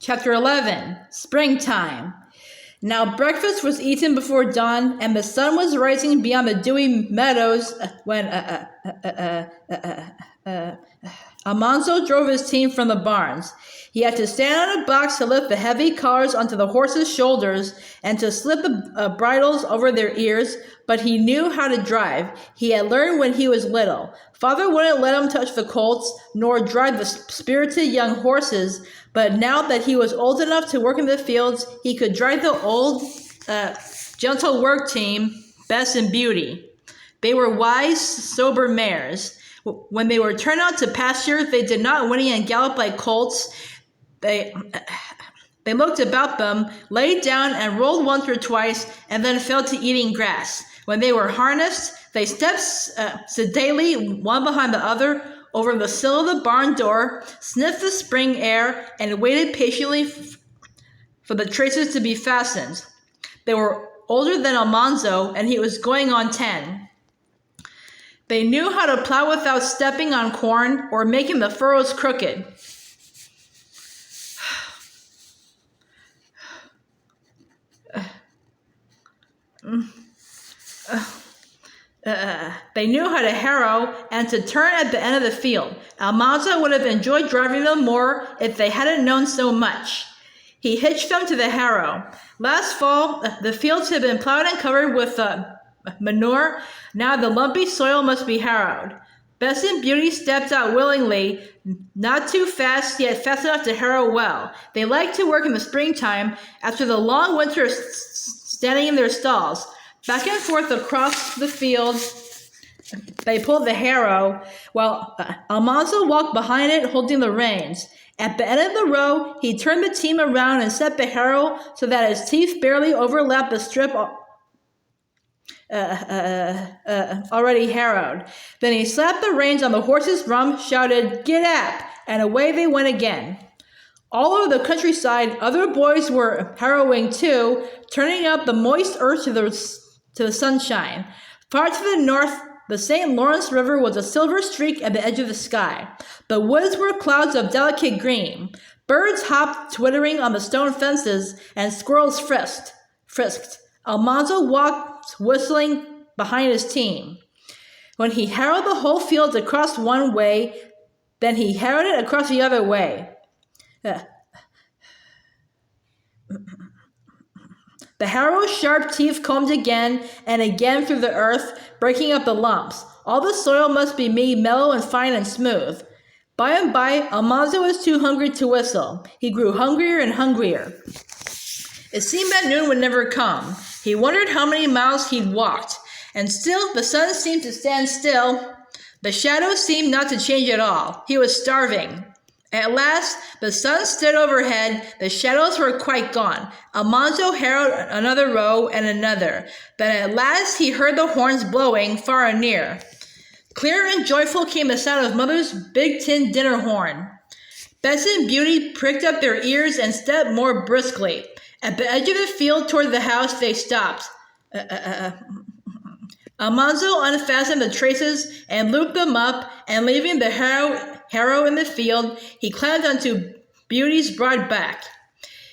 Chapter 11, Springtime. Now breakfast was eaten before dawn, and the sun was rising beyond the dewy meadows when Almanzo drove his team from the barns. He had to stand on a box to lift the heavy collars onto the horses' shoulders and to slip the bridles over their ears, but he knew how to drive. He had learned when he was little. Father wouldn't let him touch the colts, nor drive the spirited young horses, but now that he was old enough to work in the fields, he could drive the old, gentle work team, Bess and Beauty. They were wise, sober mares. When they were turned out to pasture, they did not whinny and gallop like colts. They looked about them, laid down and rolled once or twice, and then fell to eating grass. When they were harnessed, they stepped sedately, one behind the other, over the sill of the barn door, sniffed the spring air, and waited patiently for the traces to be fastened. They were older than Almanzo, and he was going on 10. They knew how to plow without stepping on corn or making the furrows crooked. They knew how to harrow and to turn at the end of the field. Almanzo would have enjoyed driving them more if they hadn't known so much. He hitched them to the harrow. Last fall, the fields had been plowed and covered with manure. Now the lumpy soil must be harrowed. Bess and Beauty stepped out willingly, not too fast, yet fast enough to harrow well. They liked to work in the springtime after the long winter standing in their stalls. Back and forth across the field, they pulled the harrow, while Almanzo walked behind it, holding the reins. At the end of the row, he turned the team around and set the harrow so that his teeth barely overlapped the strip already harrowed. Then he slapped the reins on the horse's rump, shouted, "Get up!" and away they went again. All over the countryside, other boys were harrowing too, turning up the moist earth to the sunshine. Far to the north, the St. Lawrence River was a silver streak at the edge of the sky. The woods were clouds of delicate green. Birds hopped, twittering on the stone fences, and squirrels frisked. Almanzo walked, whistling, behind his team. When he harrowed the whole field across one way, then he harrowed it across the other way. The harrow's sharp teeth combed again and again through the earth, breaking up the lumps. All the soil must be made mellow and fine and smooth. By and by, Almanzo was too hungry to whistle. He grew hungrier and hungrier. It seemed that noon would never come. He wondered how many miles he'd walked. And still, the sun seemed to stand still. The shadows seemed not to change at all. He was starving. At last, the sun stood overhead. The shadows were quite gone. Almanzo harrowed another row and another. Then at last he heard the horns blowing far and near. Clear and joyful came the sound of Mother's big tin dinner horn. Bess and Beauty pricked up their ears and stepped more briskly. At the edge of the field toward the house, they stopped. Almanzo unfastened the traces and looped them up, and leaving the harrow in the field, he climbed onto Beauty's broad back.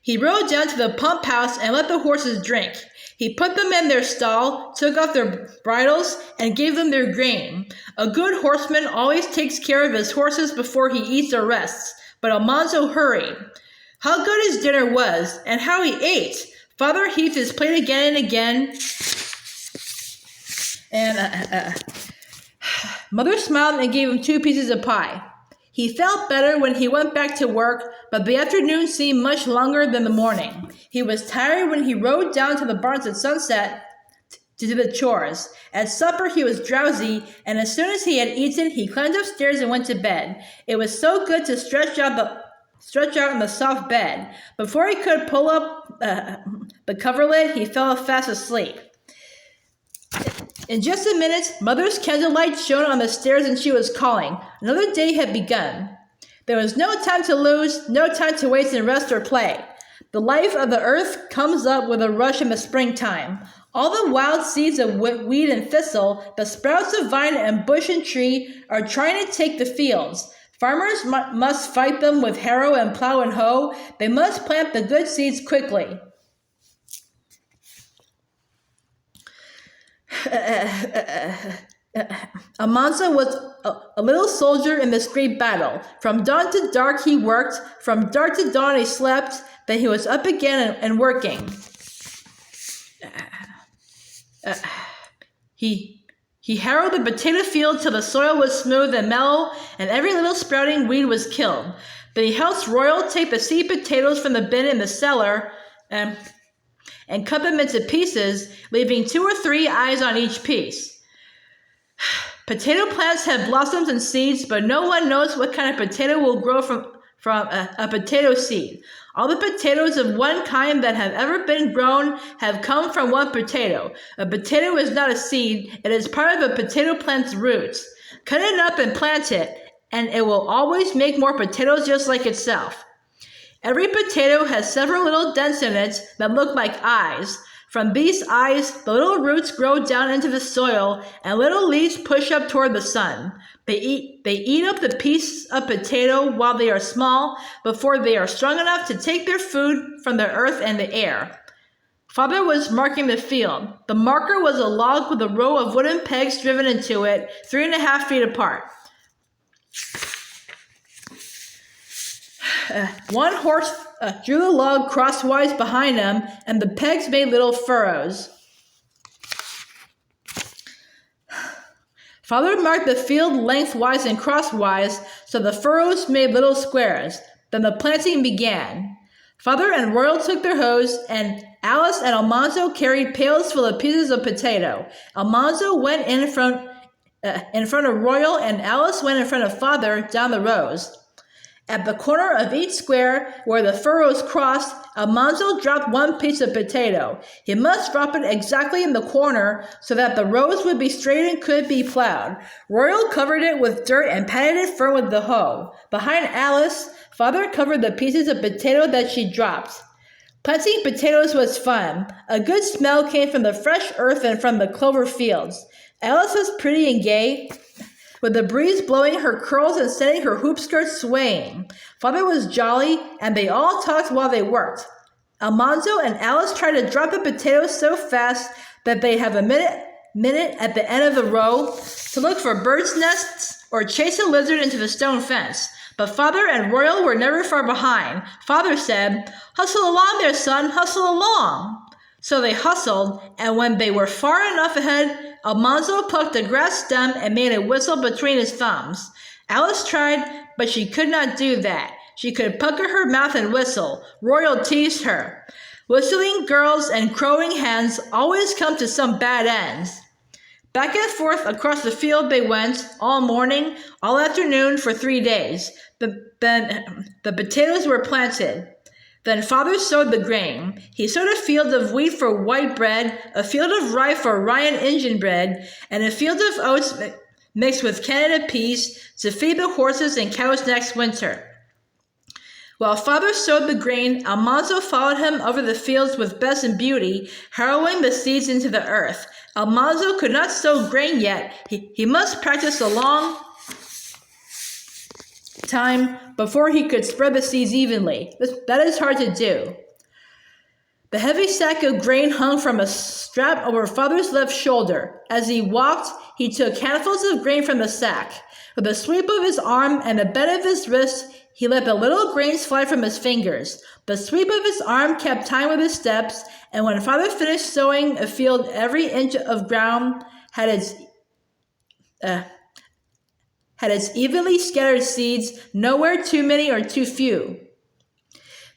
He rode down to the pump house and let the horses drink. He put them in their stall, took off their bridles, and gave them their grain. A good horseman always takes care of his horses before he eats or rests, but Almanzo hurried. How good his dinner was, and how he ate! Father heaved his plate again and again, and Mother smiled and gave him 2 pieces of pie. He felt better when he went back to work, but the afternoon seemed much longer than the morning. He was tired when he rode down to the barns at sunset to do the chores. At supper he was drowsy, and as soon as he had eaten, he climbed upstairs and went to bed. It was so good to stretch out in the soft bed. Before he could pull up the coverlid, he fell fast asleep. In just a minute, Mother's candlelight shone on the stairs and she was calling. Another day had begun. There was no time to lose, no time to waste in rest or play. The life of the earth comes up with a rush in the springtime. All the wild seeds of weed and thistle, the sprouts of vine and bush and tree, are trying to take the fields. Farmers must fight them with harrow and plow and hoe. They must plant the good seeds quickly. Almanzo was a little soldier in this great battle. From dawn to dark he worked. From dark to dawn he slept. Then he was up again and working. He harrowed the potato field till the soil was smooth and mellow, and every little sprouting weed was killed. Then he helped Royal take the seed potatoes from the bin in the cellar and cut them into pieces, leaving 2 or 3 eyes on each piece. Potato plants have blossoms and seeds, but no one knows what kind of potato will grow from a potato seed. All the potatoes of one kind that have ever been grown have come from one potato. A potato is not a seed, it is part of a potato plant's roots. Cut it up and plant it, and it will always make more potatoes just like itself. Every potato has several little dents in it that look like eyes. From these eyes, the little roots grow down into the soil, and little leaves push up toward the sun. They eat up the piece of potato while they are small, before they are strong enough to take their food from the earth and the air. Father was marking the field. The marker was a log with a row of wooden pegs driven into it, 3.5 feet apart. One horse drew the log crosswise behind him, and the pegs made little furrows. Father marked the field lengthwise and crosswise, so the furrows made little squares. Then the planting began. Father and Royal took their hoes, and Alice and Almanzo carried pails full of pieces of potato. Almanzo went in front of Royal, and Alice went in front of Father down the rows. At the corner of each square where the furrows crossed, Almanzo dropped one piece of potato. He must drop it exactly in the corner so that the rows would be straight and could be plowed. Royal covered it with dirt and patted it firm with the hoe. Behind Alice, Father covered the pieces of potato that she dropped. Planting potatoes was fun. A good smell came from the fresh earth and from the clover fields. Alice was pretty and gay, with the breeze blowing her curls and setting her hoop skirts swaying. Father was jolly, and they all talked while they worked. Almanzo and Alice tried to drop the potatoes so fast that they'd have a minute at the end of the row to look for birds' nests or chase a lizard into the stone fence. But Father and Royal were never far behind. Father said, "Hustle along there, son, hustle along." So they hustled, and when they were far enough ahead, Almanzo plucked a grass stem and made a whistle between his thumbs. Alice tried, but she could not do that. She could pucker her mouth and whistle. Royal teased her. Whistling girls and crowing hens always come to some bad ends. Back and forth across the field they went, all morning, all afternoon, for 3 days. Then the potatoes were planted. Then Father sowed the grain. He sowed a field of wheat for white bread, a field of rye for rye and Indian bread, and a field of oats mixed with Canada peas to feed the horses and cows next winter. While Father sowed the grain, Almanzo followed him over the fields with Bess and Beauty, harrowing the seeds into the earth. Almanzo could not sow grain yet. He must practice a long time before he could spread the seeds evenly. That is hard to do. The heavy sack of grain hung from a strap over Father's left shoulder. As he walked, he took handfuls of grain from the sack. With a sweep of his arm and a bend of his wrist, he let the little grains fly from his fingers. The sweep of his arm kept time with his steps, and when Father finished sowing a field, every inch of ground had its evenly scattered seeds, nowhere too many or too few.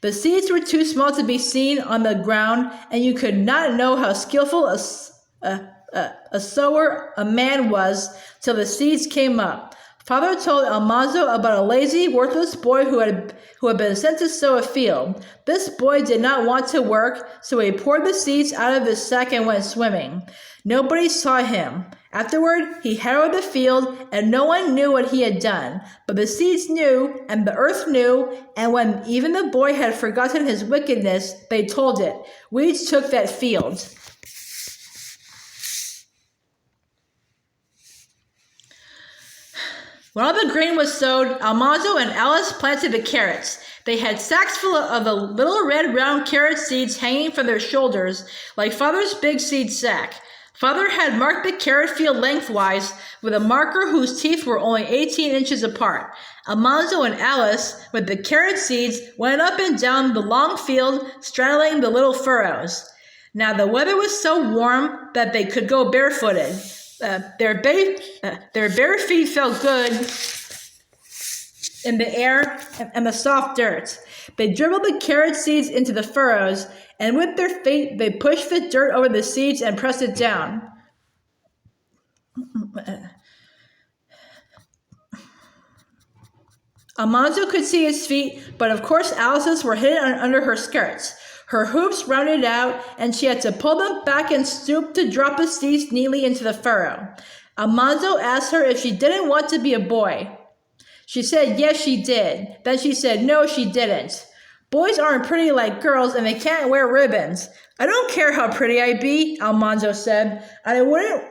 The seeds were too small to be seen on the ground, and you could not know how skillful a sower a man was till the seeds came up. Father told Almanzo about a lazy, worthless boy who had been sent to sow a field. This boy did not want to work, so he poured the seeds out of his sack and went swimming. Nobody saw him. Afterward, he harrowed the field, and no one knew what he had done. But the seeds knew, and the earth knew, and when even the boy had forgotten his wickedness, they told it. Weeds took that field. When all the grain was sowed, Almanzo and Alice planted the carrots. They had sacks full of the little red round carrot seeds hanging from their shoulders, like Father's big seed sack. Father had marked the carrot field lengthwise with a marker whose teeth were only 18 inches apart. Almanzo and Alice, with the carrot seeds, went up and down the long field, straddling the little furrows. Now the weather was so warm that they could go barefooted. Their bare feet felt good in the air and the soft dirt. They dribbled the carrot seeds into the furrows, and with their feet they pushed the dirt over the seeds and pressed it down. Almanzo could see his feet, but of course Alice's were hidden under her skirts. Her hoops rounded out, and she had to pull them back and stoop to drop the seeds neatly into the furrow. Almanzo asked her if she didn't want to be a boy. She said yes, she did. Then she said no, she didn't. Boys aren't pretty like girls, and they can't wear ribbons. I don't care how pretty I be, Almanzo said. I wouldn't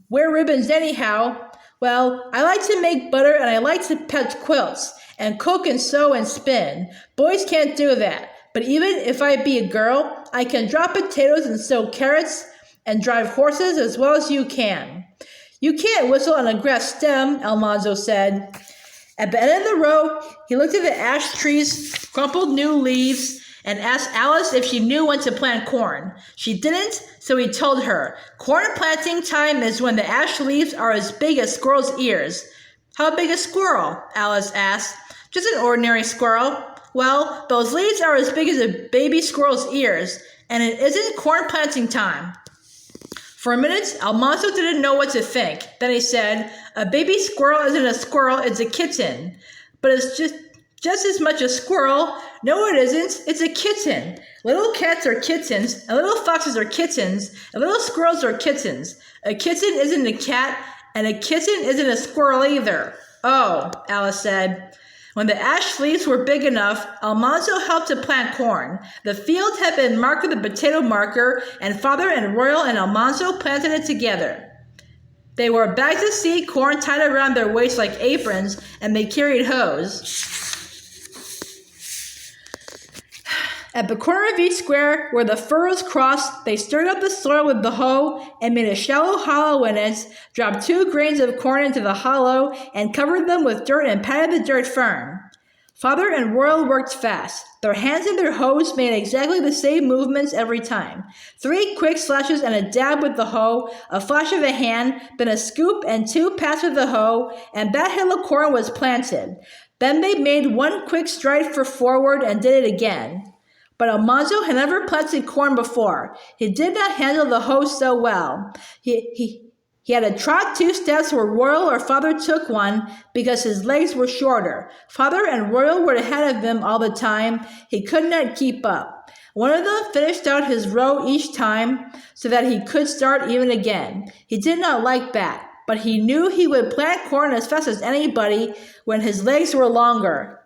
wear ribbons anyhow. Well, I like to make butter, and I like to patch quilts, and cook and sew and spin. Boys can't do that. But even if I be a girl, I can drop potatoes and sow carrots and drive horses as well as you can. You can't whistle on a grass stem, Almanzo said. At the end of the row, he looked at the ash trees, crumpled new leaves, and asked Alice if she knew when to plant corn. She didn't, so he told her. Corn planting time is when the ash leaves are as big as squirrels' ears. How big a squirrel? Alice asked. Just an ordinary squirrel. Well, those leaves are as big as a baby squirrel's ears, and it isn't corn planting time. For a minute, Almanzo didn't know what to think. Then he said, a baby squirrel isn't a squirrel, it's a kitten. But it's just as much a squirrel. No, it isn't. It's a kitten. Little cats are kittens, and little foxes are kittens, and little squirrels are kittens. A kitten isn't a cat, and a kitten isn't a squirrel either. Oh, Alice said. When the ash leaves were big enough, Almanzo helped to plant corn. The field had been marked with a potato marker, and Father and Royal and Almanzo planted it together. They wore bags of seed corn tied around their waists like aprons, and they carried hoes. At the corner of each square, where the furrows crossed, they stirred up the soil with the hoe and made a shallow hollow in it, dropped 2 grains of corn into the hollow, and covered them with dirt and patted the dirt firm. Father and Royal worked fast. Their hands and their hoes made exactly the same movements every time. 3 quick slashes and a dab with the hoe, a flash of a hand, then a scoop and 2 pats with the hoe, and that hill of corn was planted. Then they made 1 quick stride forward and did it again. But Almanzo had never planted corn before. He did not handle the hoe so well. He had to trot 2 steps where Royal or Father took one because his legs were shorter. Father and Royal were ahead of him all the time. He could not keep up. One of them finished out his row each time so that he could start even again. He did not like that, but he knew he would plant corn as fast as anybody when his legs were longer.